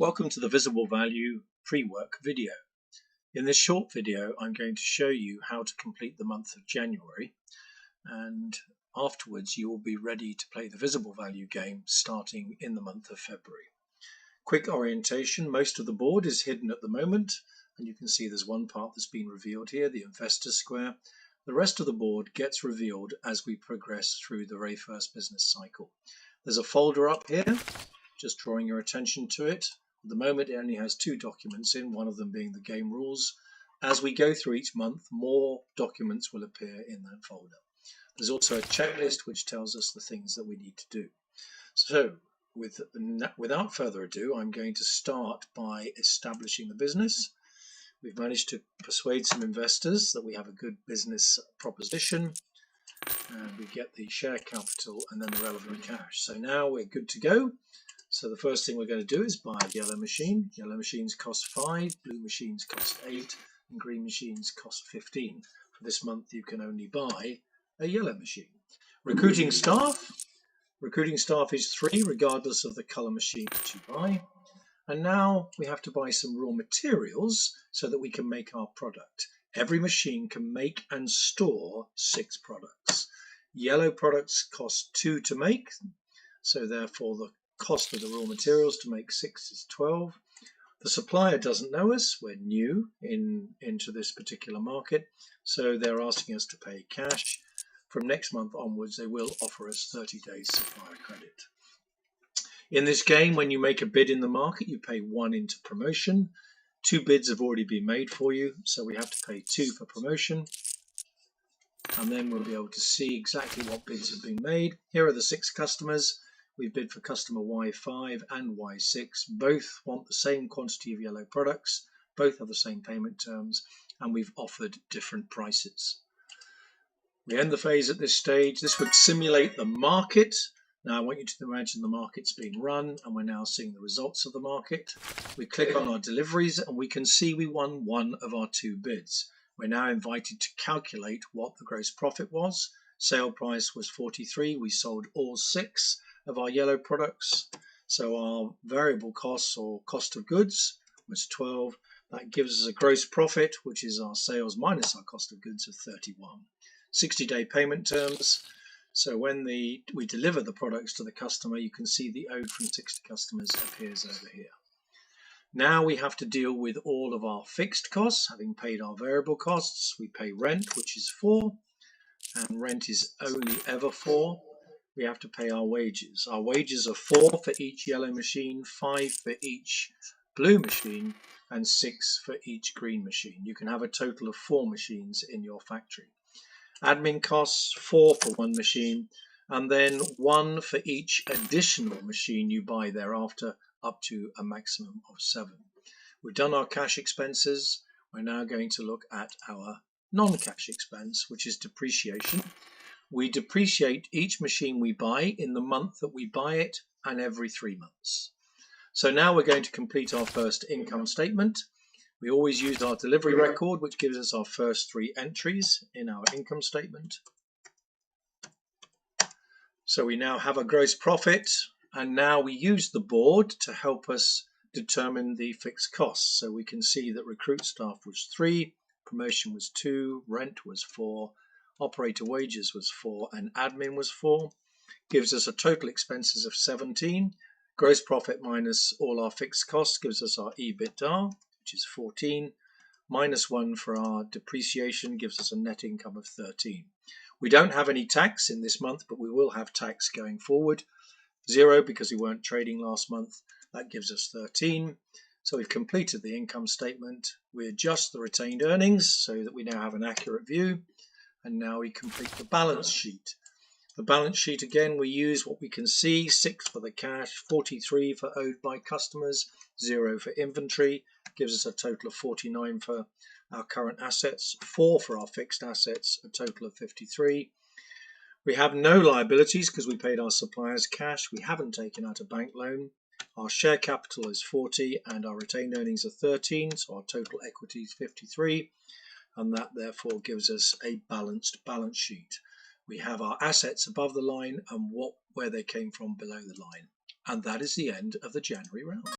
Welcome to the Visible Value pre-work video. In this short video, I'm going to show you how to complete the month of January, and afterwards you will be ready to play the Visible Value game starting in the month of February. Quick orientation: most of the board is hidden at the moment, and you can see there's one part that's been revealed here, the investor square. The rest of the board gets revealed as we progress through the very first business cycle. There's a folder up here, just drawing your attention to it. At the moment it only has 2 documents in, one of them being the game rules. As we go through each month, more documents will appear in that folder. There's also a checklist which tells us the things that we need to do. So without further ado, I'm going to start by establishing the business. We've managed to persuade some investors that we have a good business proposition, and we get the share capital and then the relevant cash. So now we're good to go. So the first thing we're going to do is buy a yellow machine. Yellow machines cost 5, blue machines cost 8, and green machines cost 15. For this month you can only buy a yellow machine. Recruiting staff. Recruiting staff is 3 regardless of the color machine that you buy. And now we have to buy some raw materials so that we can make our product. Every machine can make and store 6 products. Yellow products cost 2 to make, so therefore the cost of the raw materials to make 6 is 12. The supplier doesn't know us, we're new into this particular market, so they're asking us to pay cash. From next month onwards they will offer us 30 days supplier credit. In this game, when you make a bid in the market, you pay 1 into promotion. 2 bids have already been made for you, so we have to pay 2 for promotion. And then we'll be able to see exactly what bids have been made. Here are the 6 customers. We bid for customer Y5 and Y6. Both want the same quantity of yellow products. Both have the same payment terms, and we've offered different prices. We end the phase at this stage. This would simulate the market. Now I want you to imagine the market's being run and we're now seeing the results of the market. We click on our deliveries and we can see we won 1 of our 2 bids. We're now invited to calculate what the gross profit was. Sale price was 43. We sold all 6 of our yellow products. So our variable costs or cost of goods was 12. That gives us a gross profit, which is our sales minus our cost of goods, of 31. 60-day payment terms. So when we deliver the products to the customer, you can see the owed from 60 customers appears over here. Now we have to deal with all of our fixed costs. Having paid our variable costs, we pay rent, which is 4, and rent is only ever 4. We have to pay our wages. Our wages are 4 for each yellow machine, 5 for each blue machine, and 6 for each green machine. You can have a total of 4 machines in your factory. Admin costs 4 for 1 machine, and then 1 for each additional machine you buy thereafter, up to a maximum of 7. We've done our cash expenses. We're now going to look at our non-cash expense, which is depreciation. We depreciate each machine we buy in the month that we buy it and every 3 months. So now we're going to complete our first income statement. We always use our delivery record, which gives us our first 3 entries in our income statement. So we now have a gross profit, and now we use the board to help us determine the fixed costs. So we can see that recruit staff was 3, promotion was 2, rent was 4, operator wages was 4, and admin was 4. Gives us a total expenses of 17. Gross profit minus all our fixed costs gives us our EBITDA, which is 14, minus 1 for our depreciation gives us a net income of 13. We don't have any tax in this month, but we will have tax going forward. 0 because we weren't trading last month. That gives us 13. So we've completed the income statement. We adjust the retained earnings so that we now have an accurate view. And now we complete the balance sheet. The balance sheet, again, we use what we can see: 6 for the cash, 43 for owed by customers, 0 for inventory, gives us a total of 49 for our current assets, 4 for our fixed assets, a total of 53. We have no liabilities because we paid our suppliers cash. We haven't taken out a bank loan. Our share capital is 40 and our retained earnings are 13, so our total equity is 53, and that therefore gives us a balanced balance sheet. We have our assets above the line and where they came from below the line. And that is the end of the January round.